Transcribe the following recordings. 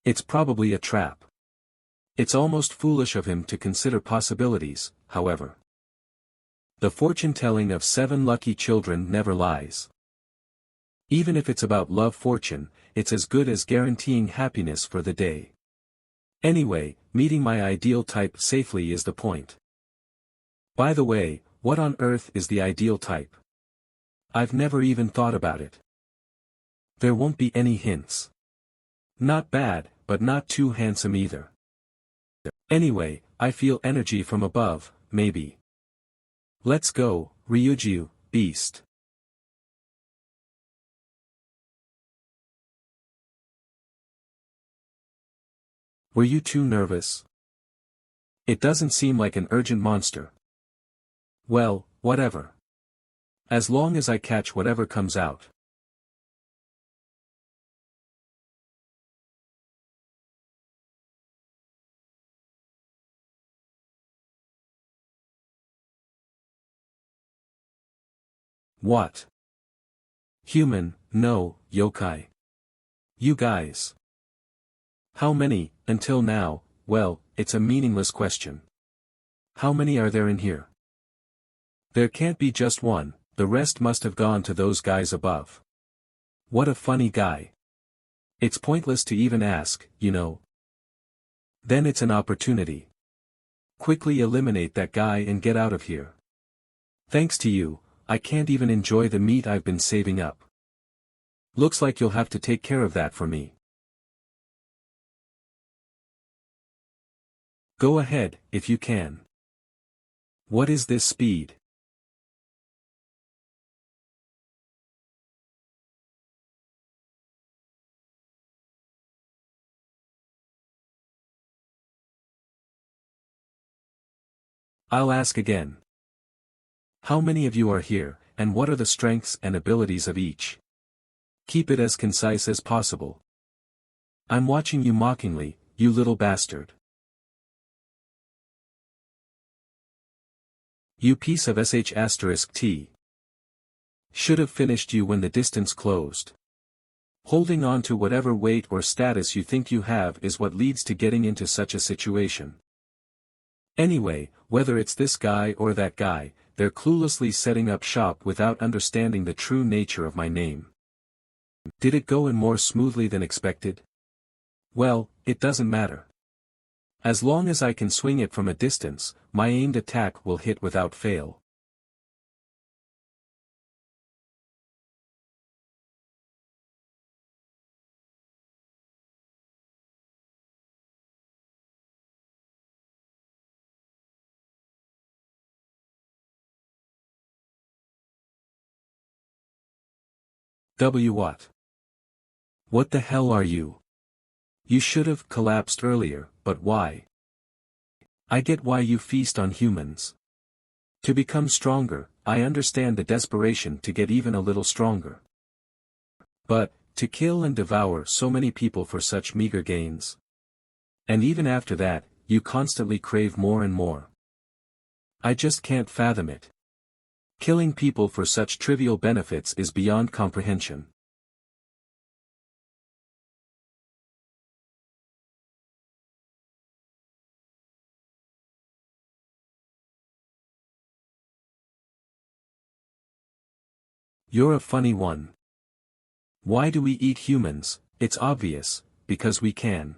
It's probably a trap. It's almost foolish of him to consider possibilities, however. The fortune-telling of 7 lucky children never lies. Even if it's about love fortune, it's as good as guaranteeing happiness for the day. Anyway, meeting my ideal type safely is the point. By the way, what on earth is the ideal type? I've never even thought about it. There won't be any hints. Not bad, but not too handsome either. Anyway, I feel energy from above, maybe. Let's go, Ryuju, beast. Were you too nervous? It doesn't seem like an urgent monster. Well, whatever. As long as I catch whatever comes out. What? Human, no, yokai. You guys. How many, until now? Well, it's a meaningless question. How many are there in here? There can't be just one, the rest must have gone to those guys above. What a funny guy. It's pointless to even ask, you know. Then it's an opportunity. Quickly eliminate that guy and get out of here. Thanks to you, I can't even enjoy the meat I've been saving up. Looks like you'll have to take care of that for me. Go ahead, if you can. What is this speed? I'll ask again. How many of you are here, and what are the strengths and abilities of each? Keep it as concise as possible. I'm watching you mockingly, you little bastard. You piece of sh*t. Should have finished you when the distance closed. Holding on to whatever weight or status you think you have is what leads to getting into such a situation. Anyway, whether it's this guy or that guy, they're cluelessly setting up shop without understanding the true nature of my name. Did it go in more smoothly than expected? Well, it doesn't matter. As long as I can swing it from a distance, my aimed attack will hit without fail. What? What the hell are you? You should have collapsed earlier, but why? I get why you feast on humans. To become stronger, I understand the desperation to get even a little stronger. But, to kill and devour so many people for such meager gains. And even after that, you constantly crave more and more. I just can't fathom it. Killing people for such trivial benefits is beyond comprehension. You're a funny one. Why do we eat humans? It's obvious, because we can.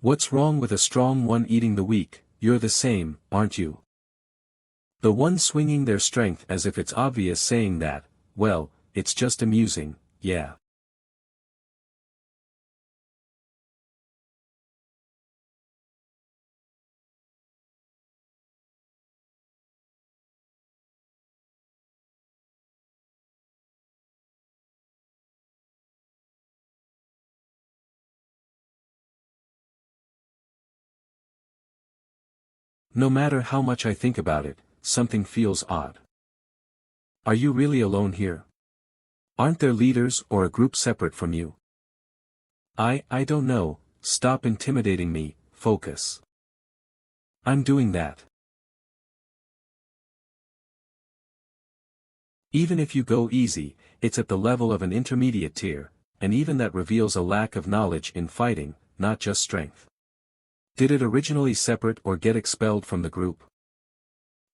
What's wrong with a strong one eating the weak? You're the same, aren't you? The one swinging their strength as if it's obvious saying that, well, it's just amusing, yeah. No matter how much I think about it, something feels odd. Are you really alone here? Aren't there leaders or a group separate from you? I don't know, stop intimidating me, focus. I'm doing that. Even if you go easy, it's at the level of an intermediate tier, and even that reveals a lack of knowledge in fighting, not just strength. Did it originally separate or get expelled from the group?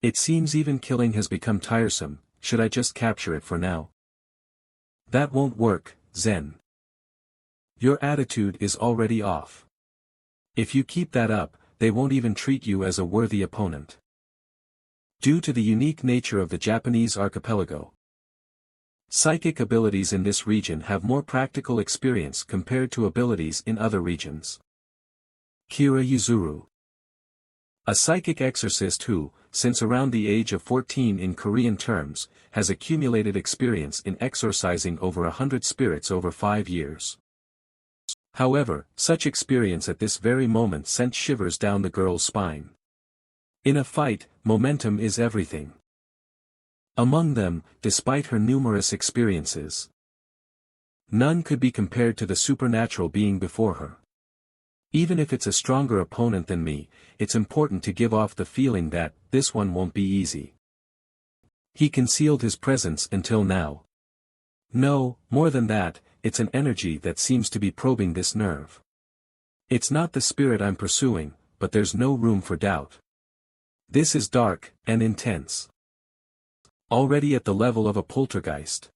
It seems even killing has become tiresome. Should I just capture it for now? That won't work, Zen. Your attitude is already off. If you keep that up, they won't even treat you as a worthy opponent. Due to the unique nature of the Japanese archipelago, psychic abilities in this region have more practical experience compared to abilities in other regions. Kira Yuzuru. A psychic exorcist who, since around the age of 14 in Korean terms, has accumulated experience in exorcising over 100 spirits over 5 years. However, such experience at this very moment sent shivers down the girl's spine. In a fight, momentum is everything. Among them, despite her numerous experiences, none could be compared to the supernatural being before her. Even if it's a stronger opponent than me, it's important to give off the feeling that, this one won't be easy. He concealed his presence until now. No, more than that, it's an energy that seems to be probing this nerve. It's not the spirit I'm pursuing, but there's no room for doubt. This is dark, and intense. Already at the level of a poltergeist.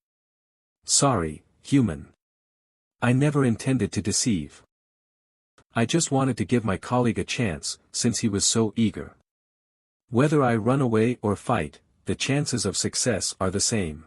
Sorry, human. I never intended to deceive. I just wanted to give my colleague a chance, since he was so eager. Whether I run away or fight, the chances of success are the same.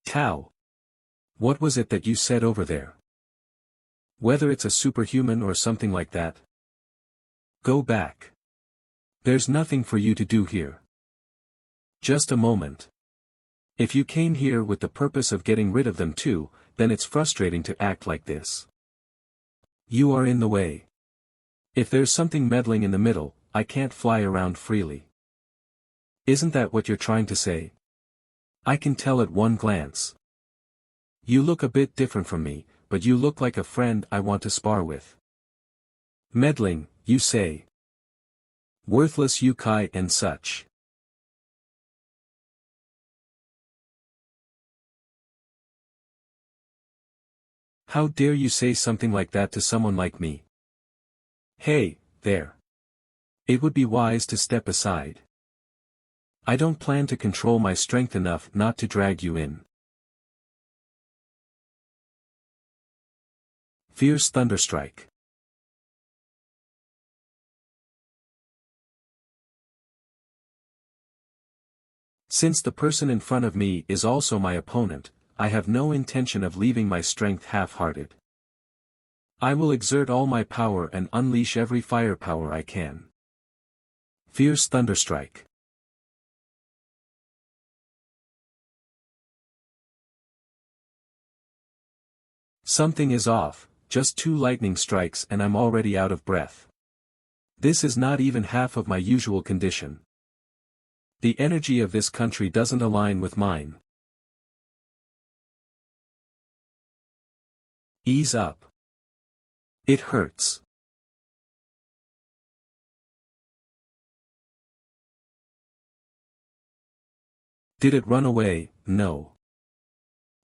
Tao. What was it that you said over there? Whether it's a superhuman or something like that? Go back. There's nothing for you to do here. Just a moment. If you came here with the purpose of getting rid of them too, then it's frustrating to act like this. You are in the way. If there's something meddling in the middle, I can't fly around freely. Isn't that what you're trying to say? I can tell at one glance. You look a bit different from me, but you look like a friend I want to spar with. Meddling, you say. Worthless yukai and such. How dare you say something like that to someone like me? Hey, there. It would be wise to step aside. I don't plan to control my strength enough not to drag you in. Fierce thunderstrike. Since the person in front of me is also my opponent, I have no intention of leaving my strength half-hearted. I will exert all my power and unleash every firepower I can. Fierce thunderstrike. Something is off, just 2 lightning strikes and I'm already out of breath. This is not even half of my usual condition. The energy of this country doesn't align with mine. Ease up. It hurts. Did it run away? No.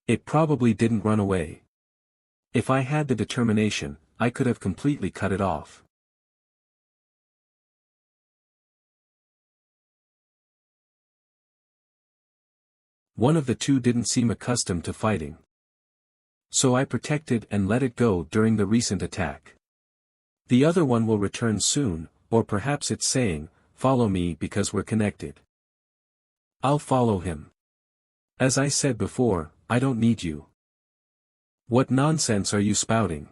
It probably didn't run away. If I had the determination, I could have completely cut it off. One of the two didn't seem accustomed to fighting. So I protected and let it go during the recent attack. The other one will return soon, or perhaps it's saying, follow me because we're connected. I'll follow him. As I said before, I don't need you. What nonsense are you spouting?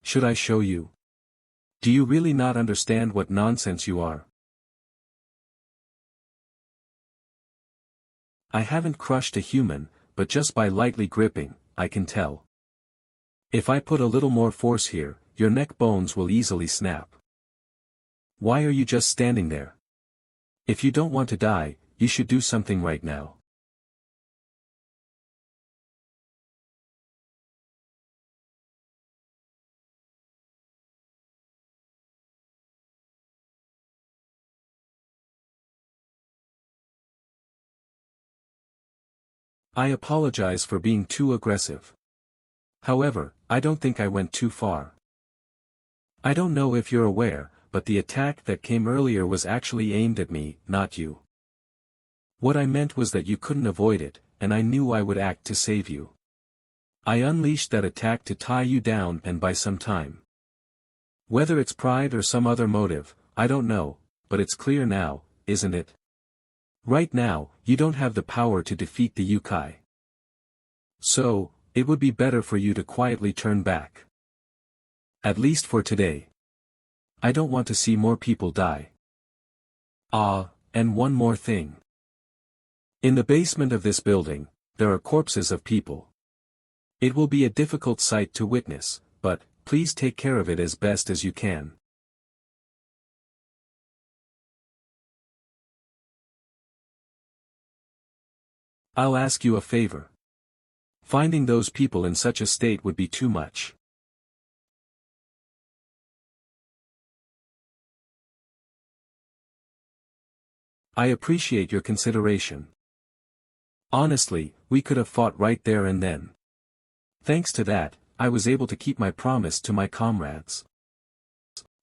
Should I show you? Do you really not understand what nonsense you are? I haven't crushed a human, but just by lightly gripping, I can tell. If I put a little more force here, your neck bones will easily snap. Why are you just standing there? If you don't want to die, you should do something right now. I apologize for being too aggressive. However, I don't think I went too far. I don't know if you're aware, but the attack that came earlier was actually aimed at me, not you. What I meant was that you couldn't avoid it, and I knew I would act to save you. I unleashed that attack to tie you down and buy some time. Whether it's pride or some other motive, I don't know, but it's clear now, isn't it? Right now, you don't have the power to defeat the yokai. So, it would be better for you to quietly turn back. At least for today. I don't want to see more people die. Ah, and one more thing. In the basement of this building, there are corpses of people. It will be a difficult sight to witness, but, please take care of it as best as you can. I'll ask you a favor. Finding those people in such a state would be too much. I appreciate your consideration. Honestly, we could have fought right there and then. Thanks to that, I was able to keep my promise to my comrades.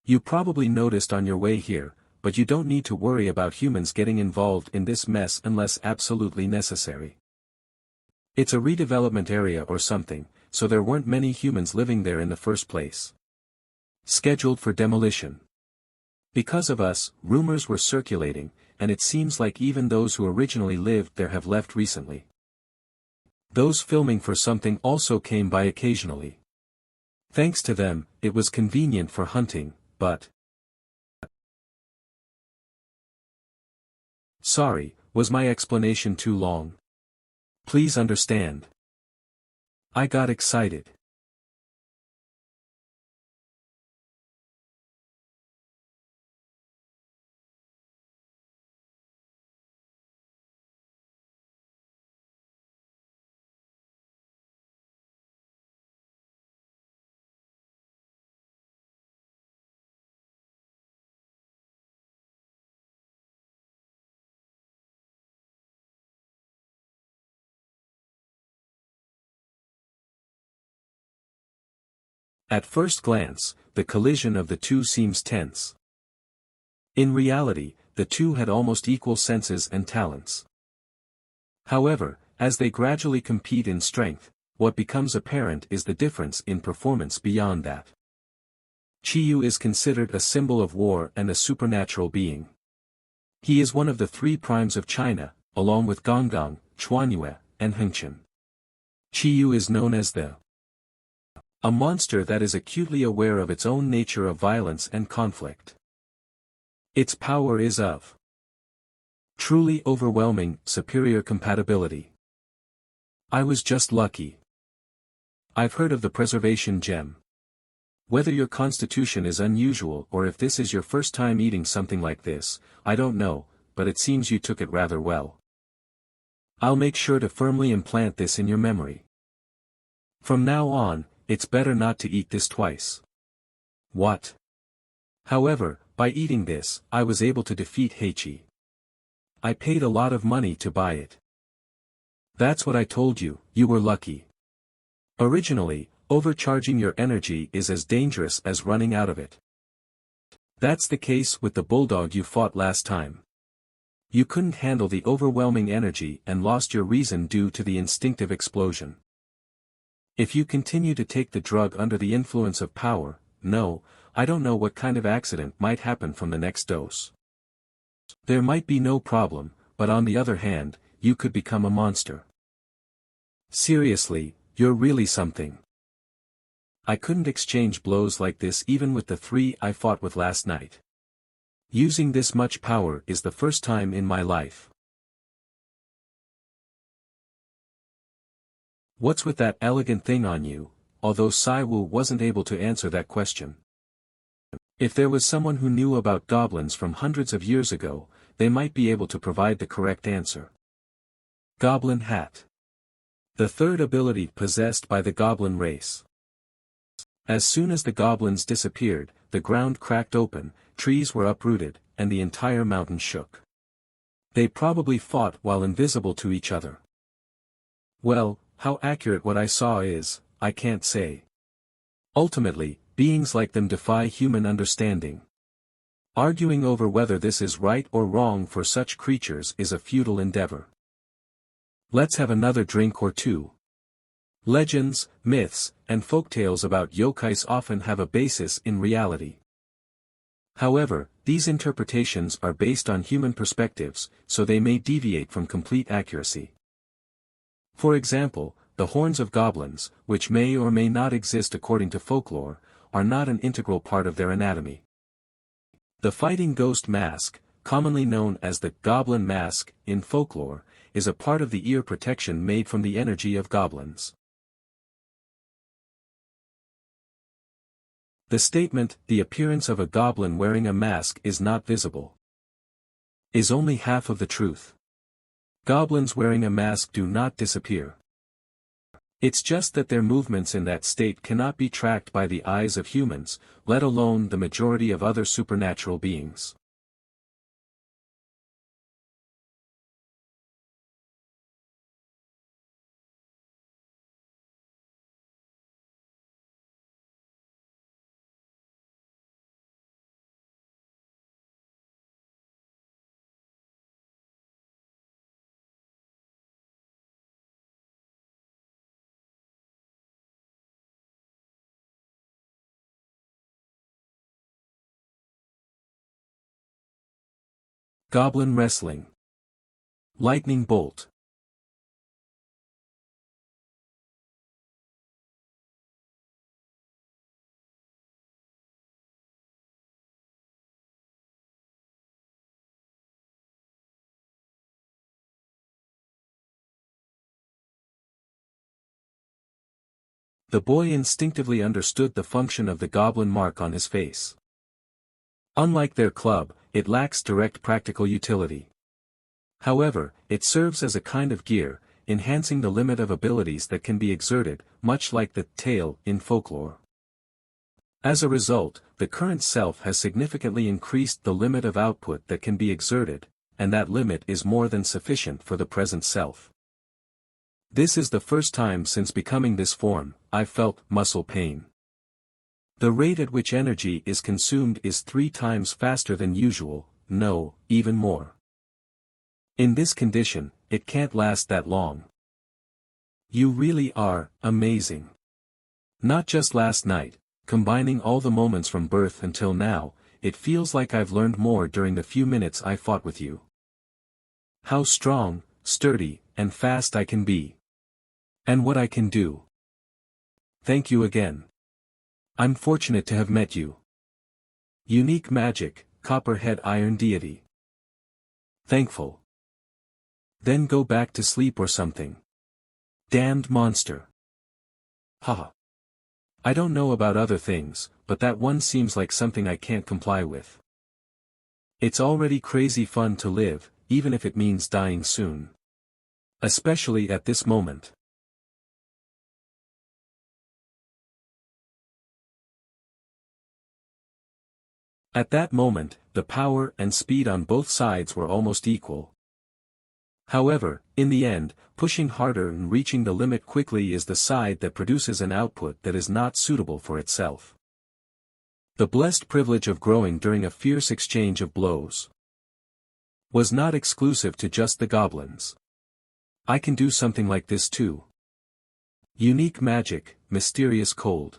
You probably noticed on your way here, but you don't need to worry about humans getting involved in this mess unless absolutely necessary. It's a redevelopment area or something, so there weren't many humans living there in the first place. Scheduled for demolition. Because of us, rumors were circulating, and it seems like even those who originally lived there have left recently. Those filming for something also came by occasionally. Thanks to them, it was convenient for hunting, but... Sorry, was my explanation too long? Please understand. I got excited. At first glance, the collision of the two seems tense. In reality, the two had almost equal senses and talents. However, as they gradually compete in strength, what becomes apparent is the difference in performance beyond that. Chiyu is considered a symbol of war and a supernatural being. He is one of the three primes of China, along with Gonggong, Chuanyue, and Hengqian. Chiyu is known as a monster that is acutely aware of its own nature of violence and conflict. Its power is of truly overwhelming, superior compatibility. I was just lucky. I've heard of the preservation gem. Whether your constitution is unusual or if this is your first time eating something like this, I don't know, but it seems you took it rather well. I'll make sure to firmly implant this in your memory. From now on, it's better not to eat this twice. What? However, by eating this, I was able to defeat Heichi. I paid a lot of money to buy it. That's what I told you, you were lucky. Originally, overcharging your energy is as dangerous as running out of it. That's the case with the bulldog you fought last time. You couldn't handle the overwhelming energy and lost your reason due to the instinctive explosion. If you continue to take the drug under the influence of power, no, I don't know what kind of accident might happen from the next dose. There might be no problem, but on the other hand, you could become a monster. Seriously, you're really something. I couldn't exchange blows like this even with the three I fought with last night. Using this much power is the first time in my life. What's with that elegant thing on you? Although Saiwu wasn't able to answer that question. If there was someone who knew about goblins from hundreds of years ago, they might be able to provide the correct answer. Goblin hat. The third ability possessed by the goblin race. As soon as the goblins disappeared, the ground cracked open, trees were uprooted, and the entire mountain shook. They probably fought while invisible to each other. Well, how accurate what I saw is, I can't say. Ultimately, beings like them defy human understanding. Arguing over whether this is right or wrong for such creatures is a futile endeavor. Let's have another drink or two. Legends, myths, and folktales about yokais often have a basis in reality. However, these interpretations are based on human perspectives, so they may deviate from complete accuracy. For example, the horns of goblins, which may or may not exist according to folklore, are not an integral part of their anatomy. The fighting ghost mask, commonly known as the goblin mask in folklore, is a part of the ear protection made from the energy of goblins. The statement, "the appearance of a goblin wearing a mask is not visible," is only half of the truth. Goblins wearing a mask do not disappear. It's just that their movements in that state cannot be tracked by the eyes of humans, let alone the majority of other supernatural beings. Goblin wrestling. Lightning bolt. The boy instinctively understood the function of the goblin mark on his face. Unlike their club, it lacks direct practical utility. However, it serves as a kind of gear, enhancing the limit of abilities that can be exerted, much like the tail in folklore. As a result, the current self has significantly increased the limit of output that can be exerted, and that limit is more than sufficient for the present self. This is the first time since becoming this form, I've felt muscle pain. The rate at which energy is consumed is 3 times faster than usual, no, even more. In this condition, it can't last that long. You really are amazing. Not just last night, combining all the moments from birth until now, it feels like I've learned more during the few minutes I fought with you. How strong, sturdy, and fast I can be. And what I can do. Thank you again. I'm fortunate to have met you. Unique magic, Copperhead Iron Deity. Thankful. Then go back to sleep or something. Damned monster. Haha. I don't know about other things, but that one seems like something I can't comply with. It's already crazy fun to live, even if it means dying soon. Especially at this moment. At that moment, the power and speed on both sides were almost equal. However, in the end, pushing harder and reaching the limit quickly is the side that produces an output that is not suitable for itself. The blessed privilege of growing during a fierce exchange of blows was not exclusive to just the goblins. I can do something like this too. Unique magic, mysterious cold.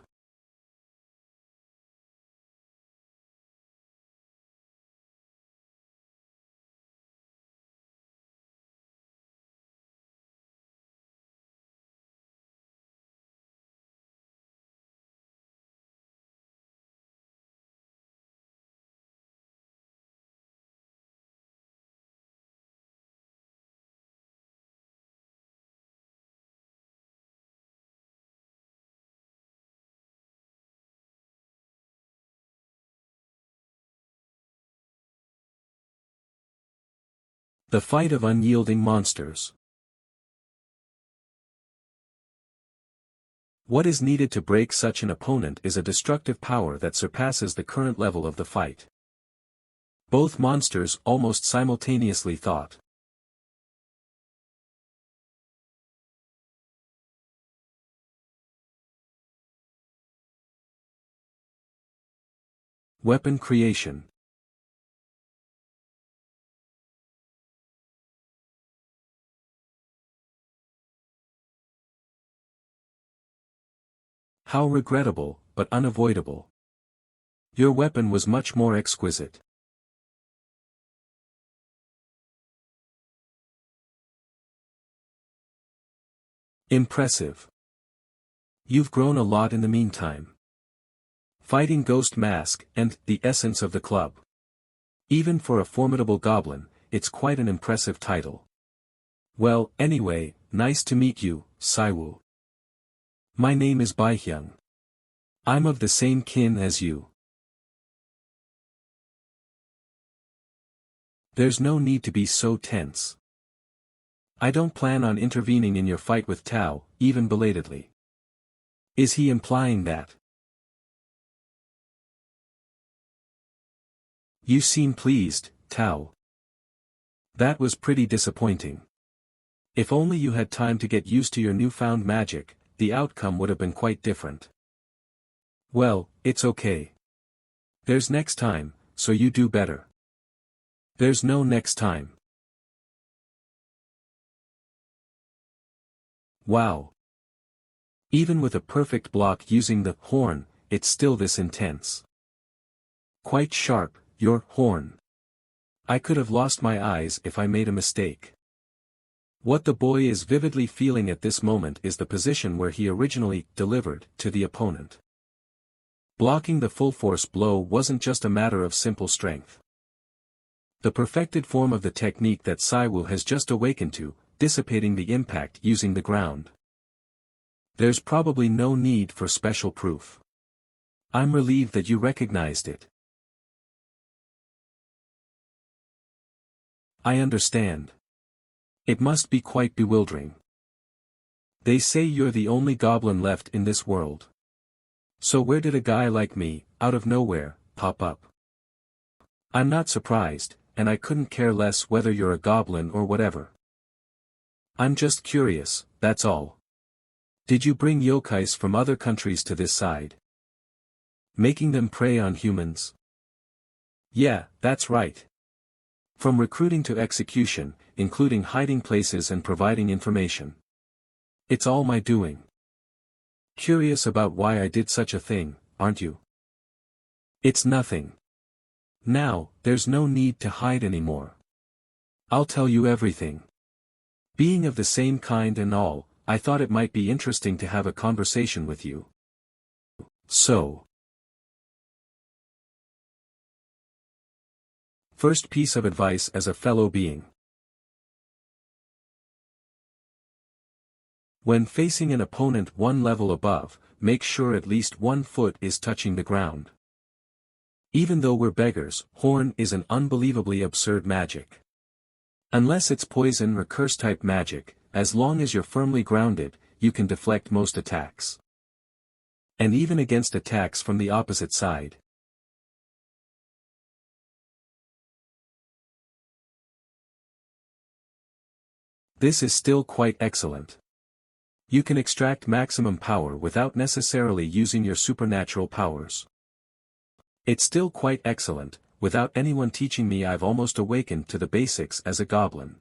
The fight of unyielding monsters. What is needed to break such an opponent is a destructive power that surpasses the current level of the fight. Both monsters almost simultaneously thought. Weapon creation. How regrettable, but unavoidable. Your weapon was much more exquisite. Impressive. You've grown a lot in the meantime. Fighting Ghost Mask and the essence of the club. Even for a formidable goblin, it's quite an impressive title. Well, anyway, nice to meet you, Saiwu. My name is Baihyung. I'm of the same kin as you. There's no need to be so tense. I don't plan on intervening in your fight with Tao, even belatedly. Is he implying that? You seem pleased, Tao. That was pretty disappointing. If only you had time to get used to your newfound magic, the outcome would have been quite different. Well, it's okay. There's next time, so you do better. There's no next time. Wow. Even with a perfect block using the horn, it's still this intense. Quite sharp, your horn. I could have lost my eyes if I made a mistake. What the boy is vividly feeling at this moment is the position where he originally delivered to the opponent. Blocking the full force blow wasn't just a matter of simple strength. The perfected form of the technique that Saiwu has just awakened to, dissipating the impact using the ground. There's probably no need for special proof. I'm relieved that you recognized it. I understand. It must be quite bewildering. They say you're the only goblin left in this world. So where did a guy like me, out of nowhere, pop up? I'm not surprised, and I couldn't care less whether you're a goblin or whatever. I'm just curious, that's all. Did you bring yokais from other countries to this side? Making them prey on humans? Yeah, that's right. From recruiting to execution, including hiding places and providing information. It's all my doing. Curious about why I did such a thing, aren't you? It's nothing. Now, there's no need to hide anymore. I'll tell you everything. Being of the same kind and all, I thought it might be interesting to have a conversation with you. So. First piece of advice as a fellow being. When facing an opponent one level above, make sure at least 1 foot is touching the ground. Even though we're beggars, horn is an unbelievably absurd magic. Unless it's poison or curse-type magic, as long as you're firmly grounded, you can deflect most attacks. And even against attacks from the opposite side. This is still quite excellent. You can extract maximum power without necessarily using your supernatural powers. It's still quite excellent, without anyone teaching me. I've almost awakened to the basics as a goblin.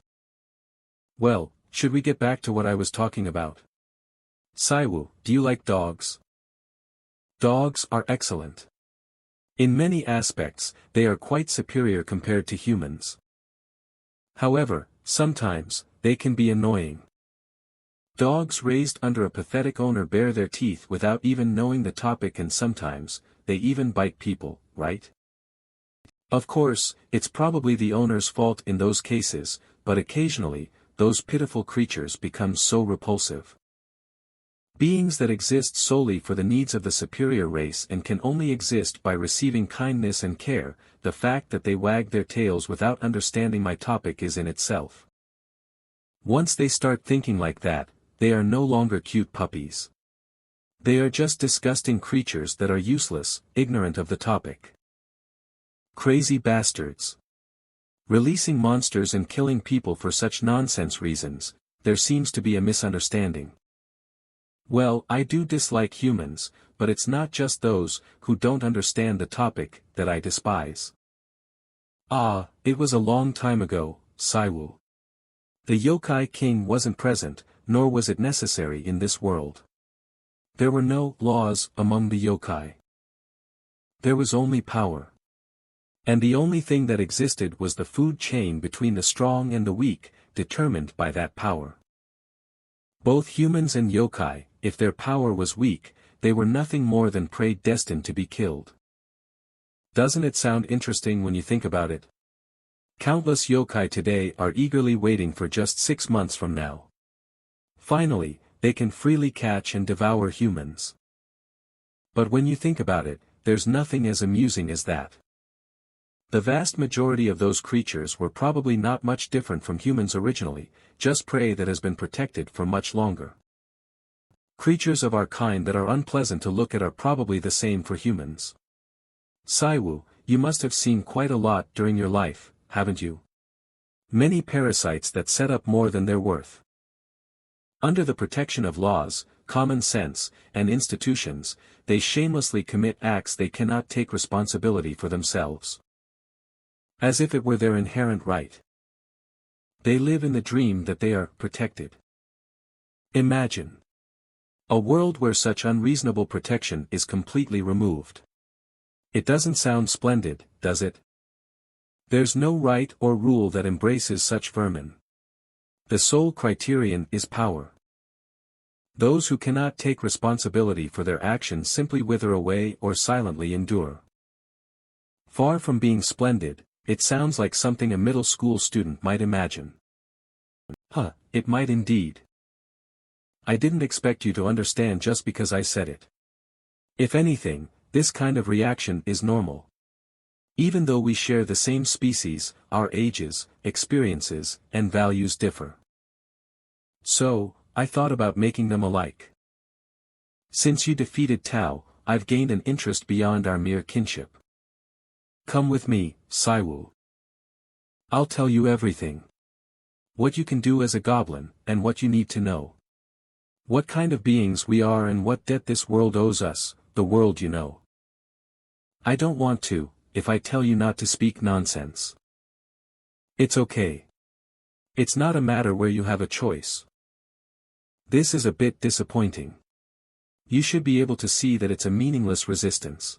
Well, should we get back to what I was talking about? Saiwu, do you like dogs? Dogs are excellent. In many aspects, they are quite superior compared to humans. However, sometimes, they can be annoying. Dogs raised under a pathetic owner bare their teeth without even knowing the topic, and sometimes, they even bite people, right? Of course, it's probably the owner's fault in those cases, but occasionally, those pitiful creatures become so repulsive. Beings that exist solely for the needs of the superior race and can only exist by receiving kindness and care. The fact that they wag their tails without understanding my topic is in itself. Once they start thinking like that, they are no longer cute puppies. They are just disgusting creatures that are useless, ignorant of the topic. Crazy bastards. Releasing monsters and killing people for such nonsense reasons, there seems to be a misunderstanding. Well, I do dislike humans, but it's not just those who don't understand the topic that I despise. Ah, it was a long time ago, Saiwu. The yokai king wasn't present, nor was it necessary in this world. There were no laws among the yokai. There was only power. And the only thing that existed was the food chain between the strong and the weak, determined by that power. Both humans and yokai, if their power was weak, they were nothing more than prey destined to be killed. Doesn't it sound interesting when you think about it? Countless yokai today are eagerly waiting for just 6 months from now. Finally, they can freely catch and devour humans. But when you think about it, there's nothing as amusing as that. The vast majority of those creatures were probably not much different from humans originally, just prey that has been protected for much longer. Creatures of our kind that are unpleasant to look at are probably the same for humans. Saiwu, you must have seen quite a lot during your life, haven't you? Many parasites that set up more than they're worth. Under the protection of laws, common sense, and institutions, they shamelessly commit acts they cannot take responsibility for themselves. As if it were their inherent right. They live in the dream that they are protected. Imagine a world where such unreasonable protection is completely removed. It doesn't sound splendid, does it? There's no right or rule that embraces such vermin. The sole criterion is power. Those who cannot take responsibility for their actions simply wither away or silently endure. Far from being splendid, it sounds like something a middle school student might imagine. It might indeed. I didn't expect you to understand just because I said it. If anything, this kind of reaction is normal. Even though we share the same species, our ages, experiences, and values differ. So, I thought about making them alike. Since you defeated Tao, I've gained an interest beyond our mere kinship. Come with me, Saiwu. I'll tell you everything. What you can do as a goblin, and what you need to know. What kind of beings we are and what debt this world owes us, the world you know. I don't want to, if I tell you not to speak nonsense. It's okay. It's not a matter where you have a choice. This is a bit disappointing. You should be able to see that it's a meaningless resistance.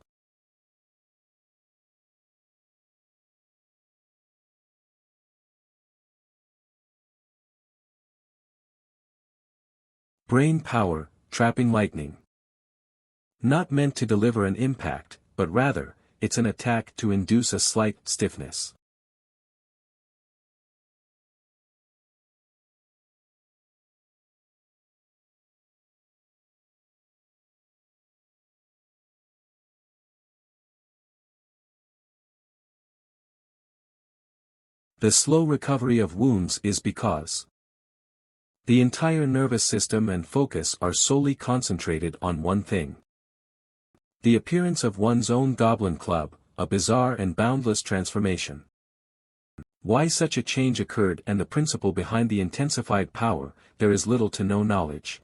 Brain power, trapping lightning. Not meant to deliver an impact, but rather, it's an attack to induce a slight stiffness. The slow recovery of wounds is because the entire nervous system and focus are solely concentrated on one thing. The appearance of one's own goblin club, a bizarre and boundless transformation. Why such a change occurred and the principle behind the intensified power, there is little to no knowledge.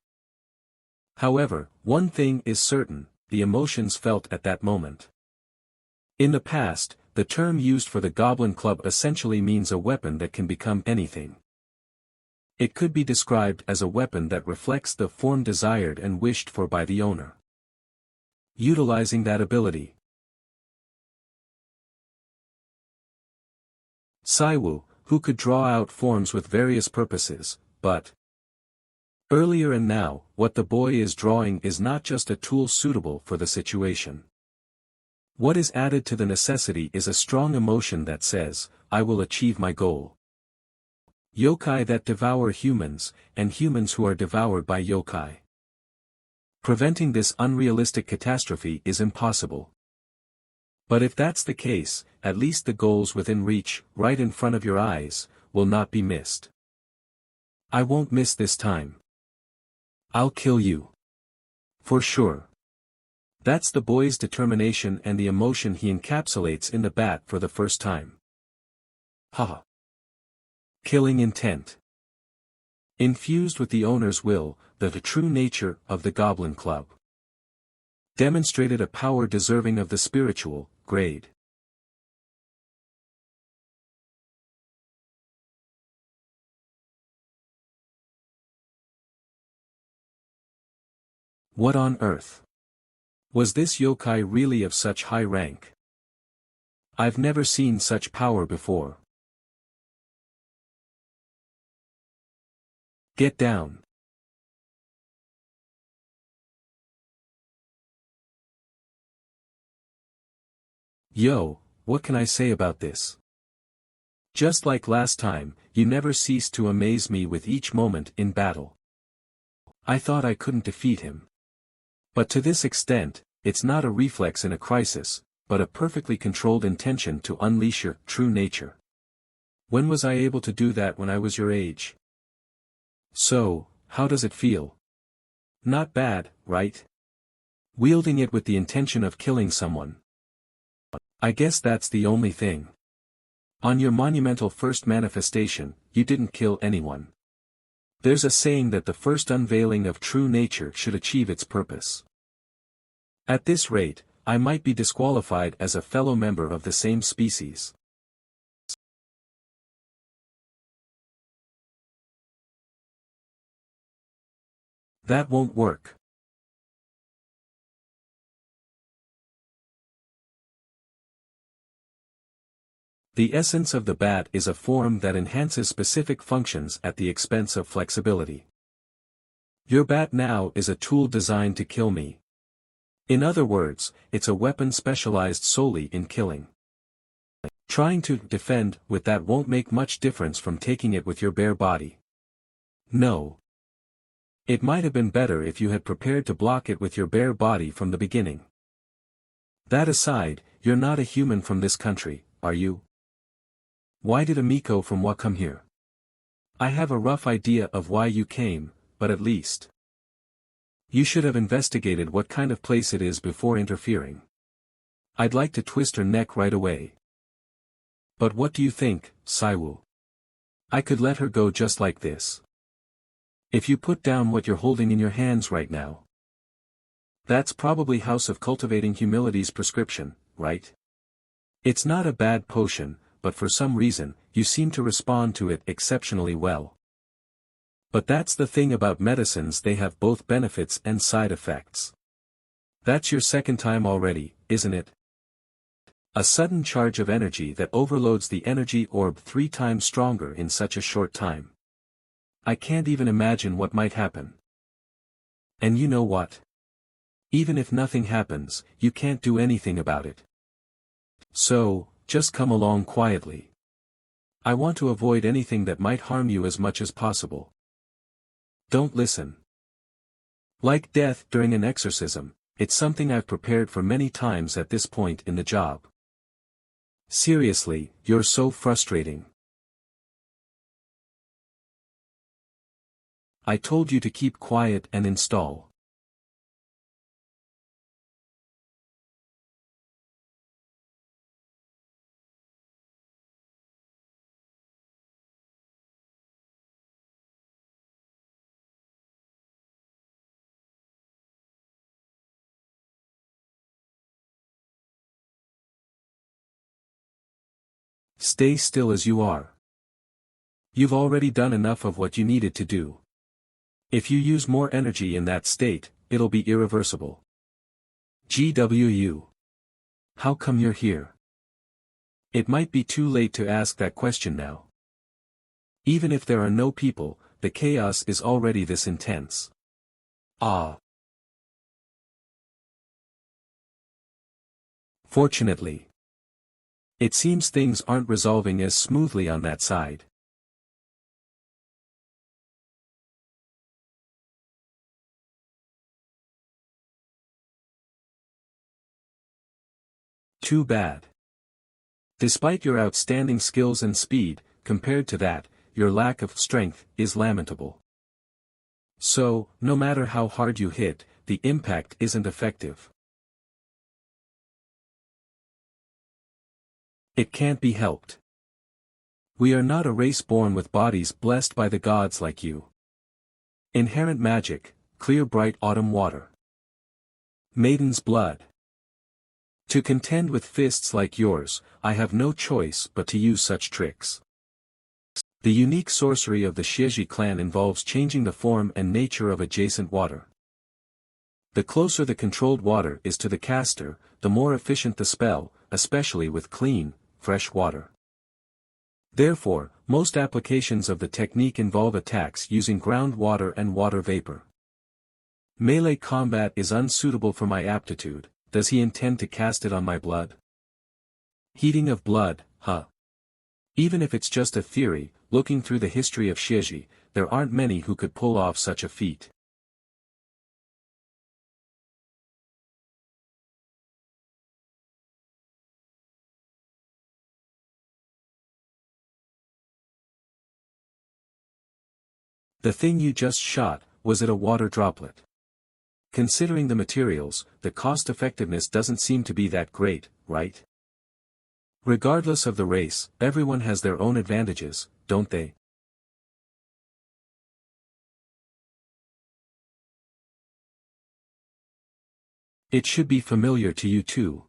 However, one thing is certain, the emotions felt at that moment. In the past, the term used for the goblin club essentially means a weapon that can become anything. It could be described as a weapon that reflects the form desired and wished for by the owner. Utilizing that ability. Saiwu, who could draw out forms with various purposes, but earlier and now, what the boy is drawing is not just a tool suitable for the situation. What is added to the necessity is a strong emotion that says, I will achieve my goal. Yokai that devour humans, and humans who are devoured by yokai. Preventing this unrealistic catastrophe is impossible. But if that's the case, at least the goals within reach, right in front of your eyes, will not be missed. I won't miss this time. I'll kill you. For sure. That's the boy's determination and the emotion he encapsulates in the bat for the first time. Haha. Killing intent. Infused with the owner's will, the true nature of the Goblin Club. Demonstrated a power deserving of the spiritual grade. What on earth? Was this yokai really of such high rank? I've never seen such power before. Get down. Yo, what can I say about this? Just like last time, you never cease to amaze me with each moment in battle. I thought I couldn't defeat him. But to this extent, it's not a reflex in a crisis, but a perfectly controlled intention to unleash your true nature. When was I able to do that when I was your age? So, how does it feel? Not bad, right? Wielding it with the intention of killing someone. I guess that's the only thing. On your monumental first manifestation, you didn't kill anyone. There's a saying that the first unveiling of true nature should achieve its purpose. At this rate, I might be disqualified as a fellow member of the same species. That won't work. The essence of the bat is a form that enhances specific functions at the expense of flexibility. Your bat now is a tool designed to kill me. In other words, it's a weapon specialized solely in killing. Trying to defend with that won't make much difference from taking it with your bare body. No. It might have been better if you had prepared to block it with your bare body from the beginning. That aside, you're not a human from this country, are you? Why did Amiko from MANHWA come here? I have a rough idea of why you came, but at least you should have investigated what kind of place it is before interfering. I'd like to twist her neck right away. But what do you think, Saiwu? I could let her go just like this. If you put down what you're holding in your hands right now. That's probably House of Cultivating Humility's prescription, right? It's not a bad potion, but for some reason, you seem to respond to it exceptionally well. But that's the thing about medicines, they have both benefits and side effects. That's your second time already, isn't it? A sudden charge of energy that overloads the energy orb 3 times stronger in such a short time. I can't even imagine what might happen. And you know what? Even if nothing happens, you can't do anything about it. So, just come along quietly. I want to avoid anything that might harm you as much as possible. Don't listen. Like death during an exorcism, it's something I've prepared for many times at this point in the job. Seriously, you're so frustrating. I told you to keep quiet and install. Stay still as you are. You've already done enough of what you needed to do. If you use more energy in that state, it'll be irreversible. GWU. How come you're here? It might be too late to ask that question now. Even if there are no people, the chaos is already this intense. Ah. Fortunately, it seems things aren't resolving as smoothly on that side. Too bad. Despite your outstanding skills and speed, compared to that, your lack of strength is lamentable. So, no matter how hard you hit, the impact isn't effective. It can't be helped. We are not a race born with bodies blessed by the gods like you. Inherent magic, clear bright autumn water. Maiden's blood. To contend with fists like yours, I have no choice but to use such tricks. The unique sorcery of the Chubby clan involves changing the form and nature of adjacent water. The closer the controlled water is to the caster, the more efficient the spell, especially with clean, fresh water. Therefore, most applications of the technique involve attacks using groundwater and water vapor. Melee combat is unsuitable for my aptitude. Does he intend to cast it on my blood? Heating of blood, huh? Even if it's just a theory, looking through the history of Chubby, there aren't many who could pull off such a feat. The thing you just shot, was it a water droplet? Considering the materials, the cost-effectiveness doesn't seem to be that great, right? Regardless of the race, everyone has their own advantages, don't they? It should be familiar to you too.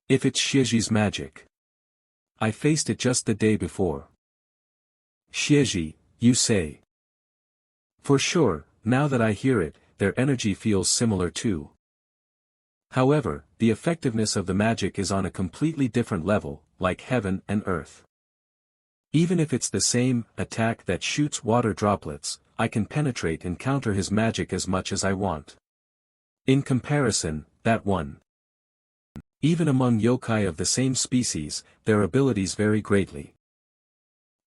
If it's Chubby's magic. I faced it just the day before. Chubby, you say? For sure, now that I hear it, their energy feels similar too. However, the effectiveness of the magic is on a completely different level, like heaven and earth. Even if it's the same attack that shoots water droplets, I can penetrate and counter his magic as much as I want. In comparison, that one. Even among yokai of the same species, their abilities vary greatly.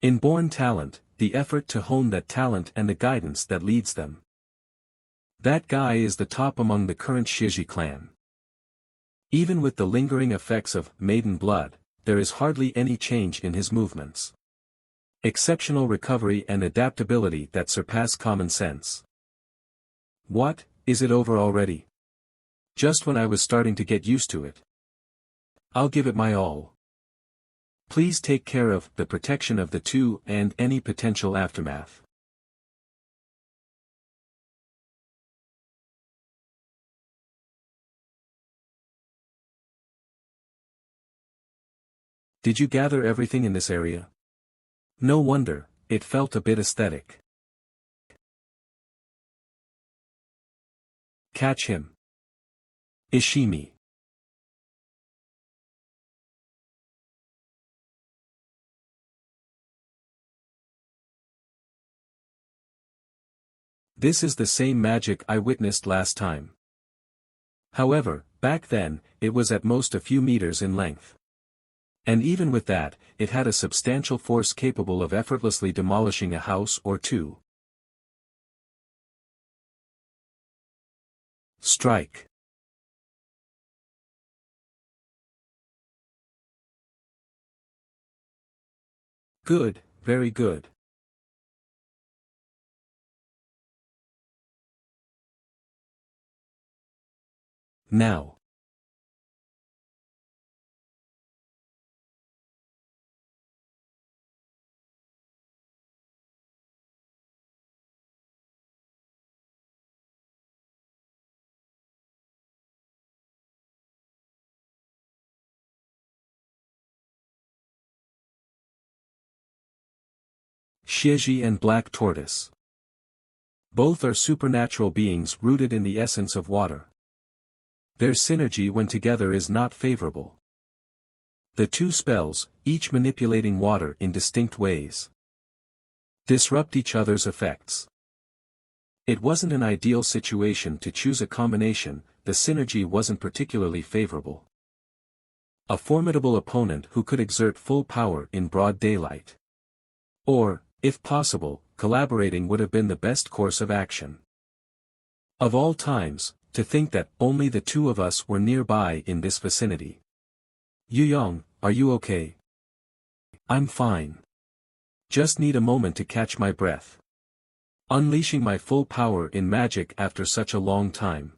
Inborn talent, the effort to hone that talent and the guidance that leads them. That guy is the top among the current Chubby clan. Even with the lingering effects of maiden blood, there is hardly any change in his movements. Exceptional recovery and adaptability that surpass common sense. What, is it over already? Just when I was starting to get used to it. I'll give it my all. Please take care of the protection of the two and any potential aftermath. Did you gather everything in this area? No wonder, it felt a bit aesthetic. Catch him. Ishimi. This is the same magic I witnessed last time. However, back then, it was at most a few meters in length. And even with that, it had a substantial force capable of effortlessly demolishing a house or two. Strike. Good, very good. Now. Chubby and Black Tortoise. Both are supernatural beings rooted in the essence of water. Their synergy when together is not favorable. The two spells, each manipulating water in distinct ways, disrupt each other's effects. It wasn't an ideal situation to choose a combination, the synergy wasn't particularly favorable. A formidable opponent who could exert full power in broad daylight. Or, if possible, collaborating would have been the best course of action. Of all times, to think that only the two of us were nearby in this vicinity. Yuyong, are you okay? I'm fine. Just need a moment to catch my breath. Unleashing my full power in magic after such a long time.